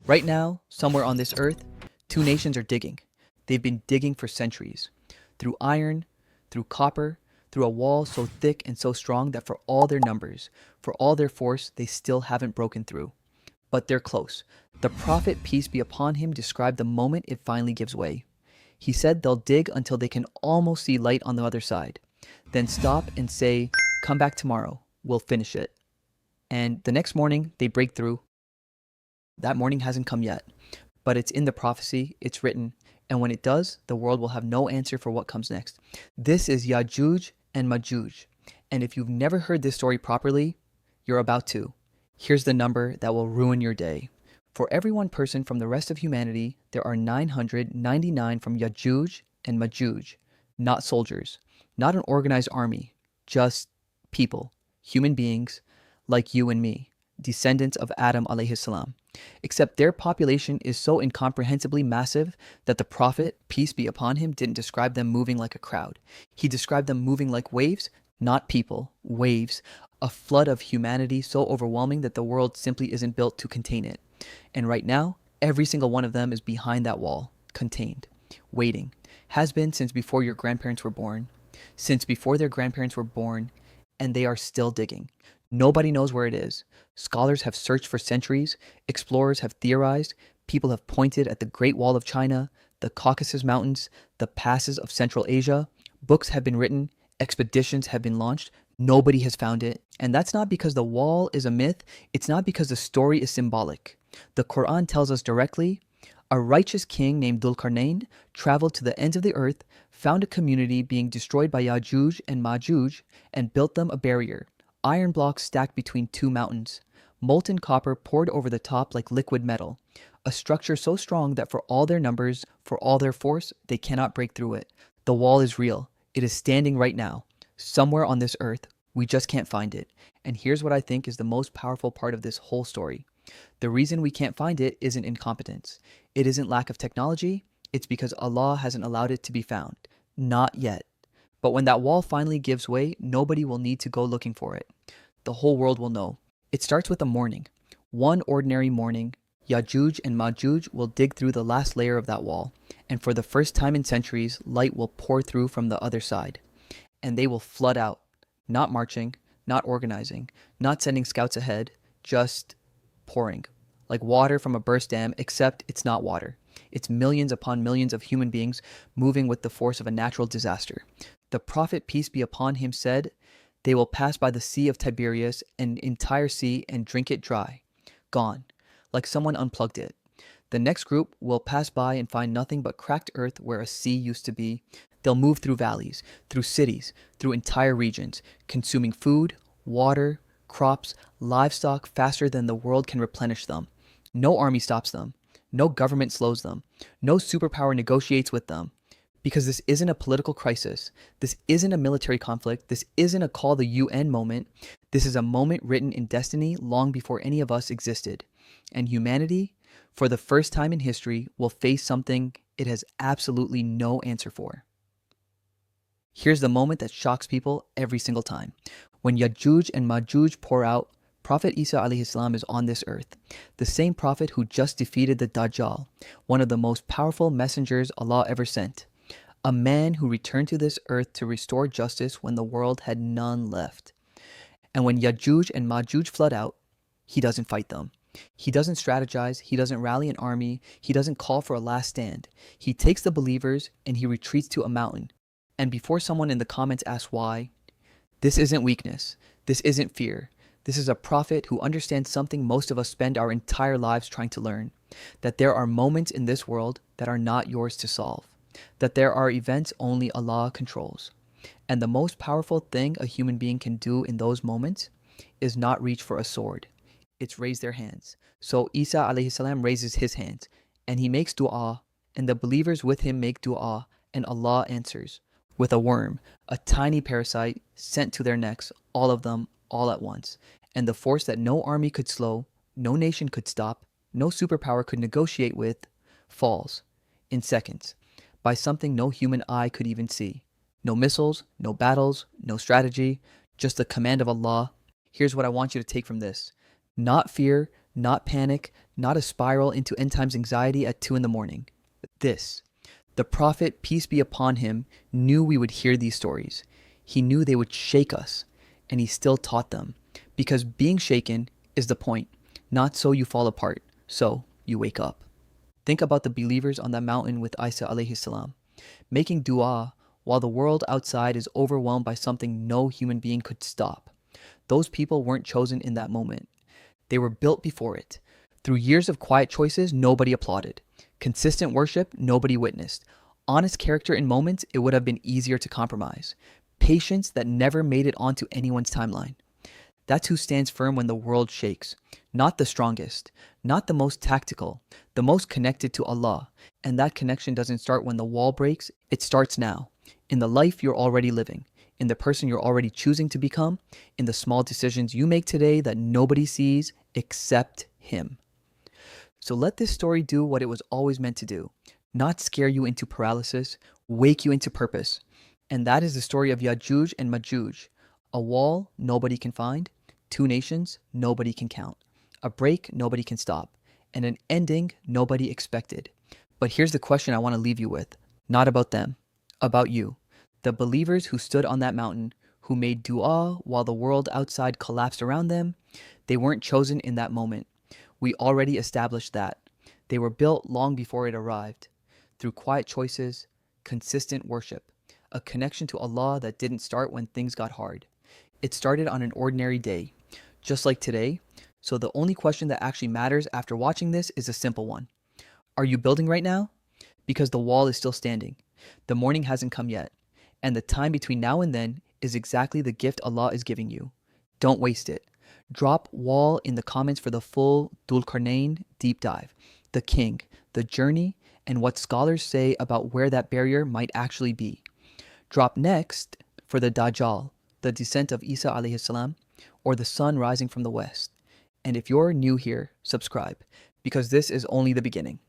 Right now, somewhere on this earth, two nations are digging. They've been digging for centuries. Through iron, through copper, through a wall so thick and so strong that for all their numbers, for all their force, they still haven't broken through. But they're close. The Prophet, peace be upon him, described the moment it finally gives way. He said they'll dig until they can almost see light on the other side. Then stop and say, "Come back tomorrow. We'll finish it." And the next morning, they break through. That morning hasn't come yet, but it's in the prophecy, it's written, and when it does, the world will have no answer for what comes next. This is Yajuj and Majuj, and if you've never heard this story properly, you're about to. Here's the number that will ruin your day. For every one person from the rest of humanity, there are 999 from Yajuj and Majuj, not soldiers, not an organized army, just people, human beings like you and me, descendants of Adam alayhi salam. Except their population is so incomprehensibly massive that the Prophet, peace be upon him, didn't describe them moving like a crowd. He described them moving like waves, not people, waves, a flood of humanity so overwhelming that the world simply isn't built to contain it. And right now, every single one of them is behind that wall, contained, waiting, has been since before your grandparents were born, since before their grandparents were born, and they are still digging. Nobody knows where it is. Scholars have searched for centuries, explorers have theorized, people have pointed at the Great Wall of China, the Caucasus Mountains, the passes of Central Asia. Books have been written, expeditions have been launched. Nobody has found it. And that's not because the wall is a myth, it's not because the story is symbolic. The Quran tells us directly, a righteous king named Dhul-Qarnayn traveled to the ends of the earth, found a community being destroyed by Yajuj and Majuj, and built them a barrier. Iron blocks stacked between two mountains, molten copper poured over the top like liquid metal, a structure so strong that for all their numbers, for all their force, they cannot break through it. The wall is real. It is standing right now, somewhere on this earth. We just can't find it. And here's what I think is the most powerful part of this whole story. The reason we can't find it isn't incompetence. It isn't lack of technology. It's because Allah hasn't allowed it to be found. Not yet. But when that wall finally gives way, nobody will need to go looking for it. The whole world will know. It starts with a morning. One ordinary morning, Yajuj and Majuj will dig through the last layer of that wall, and for the first time in centuries, light will pour through from the other side. And they will flood out, not marching, not organizing, not sending scouts ahead, just pouring. Like water from a burst dam, except it's not water. It's millions upon millions of human beings moving with the force of a natural disaster. The Prophet, peace be upon him, said, "They will pass by the Sea of Tiberias, an entire sea, and drink it dry. Gone. Like someone unplugged it. The next group will pass by and find nothing but cracked earth where a sea used to be. They'll move through valleys, through cities, through entire regions, consuming food, water, crops, livestock faster than the world can replenish them. No army stops them. No government slows them. No superpower negotiates with them. Because this isn't a political crisis. This isn't a military conflict. This isn't a call the UN moment. This is a moment written in destiny long before any of us existed. And humanity, for the first time in history, will face something it has absolutely no answer for." Here's the moment that shocks people every single time. When Yajuj and Majuj pour out, Prophet Isa alayhi salam is on this earth. The same prophet who just defeated the Dajjal, one of the most powerful messengers Allah ever sent. A man who returned to this earth to restore justice when the world had none left. And when Yajuj and Majuj flood out, he doesn't fight them. He doesn't strategize, he doesn't rally an army, he doesn't call for a last stand. He takes the believers and he retreats to a mountain. And before someone in the comments asks why, this isn't weakness, this isn't fear. This is a prophet who understands something most of us spend our entire lives trying to learn. That there are moments in this world that are not yours to solve. That there are events only Allah controls. And the most powerful thing a human being can do in those moments is not reach for a sword. It's raise their hands. So Isa alayhi salam raises his hands and he makes dua, and the believers with him make dua, and Allah answers with a worm, a tiny parasite sent to their necks, all of them, all at once. And the force that no army could slow, no nation could stop, no superpower could negotiate with, falls in seconds by something no human eye could even see. No missiles, no battles, no strategy, just the command of Allah. Here's what I want you to take from this. Not fear, not panic, not a spiral into end times anxiety at 2 in the morning. This. The Prophet, peace be upon him, knew we would hear these stories. He knew they would shake us, and he still taught them. Because being shaken is the point, not so you fall apart, so you wake up. Think about the believers on that mountain with Isa alayhi salam, making dua while the world outside is overwhelmed by something no human being could stop. Those people weren't chosen in that moment. They were built before it. Through years of quiet choices, nobody applauded. Consistent worship, nobody witnessed. Honest character in moments, it would have been easier to compromise. Patience that never made it onto anyone's timeline. That's who stands firm when the world shakes. Not the strongest, not the most tactical, the most connected to Allah. And that connection doesn't start when the wall breaks, it starts now. In the life you're already living, in the person you're already choosing to become, in the small decisions you make today that nobody sees except Him. So let this story do what it was always meant to do. Not scare you into paralysis, wake you into purpose. And that is the story of Yajuj and Majuj. A wall nobody can find, 2 nations nobody can count, a break nobody can stop, and an ending nobody expected. But here's the question I want to leave you with. Not about them, about you. The believers who stood on that mountain, who made dua while the world outside collapsed around them, they weren't chosen in that moment. We already established that. They were built long before it arrived. Through quiet choices, consistent worship, a connection to Allah that didn't start when things got hard. It started on an ordinary day, just like today. So the only question that actually matters after watching this is a simple one. Are you building right now? Because the wall is still standing. The morning hasn't come yet. And the time between now and then is exactly the gift Allah is giving you. Don't waste it. Drop wall in the comments for the full Dhul Qarnayn deep dive, the king, the journey, and what scholars say about where that barrier might actually be. Drop next for the Dajjal, the descent of Isa alayhi salam, or the sun rising from the west. And if you're new here, subscribe, because this is only the beginning.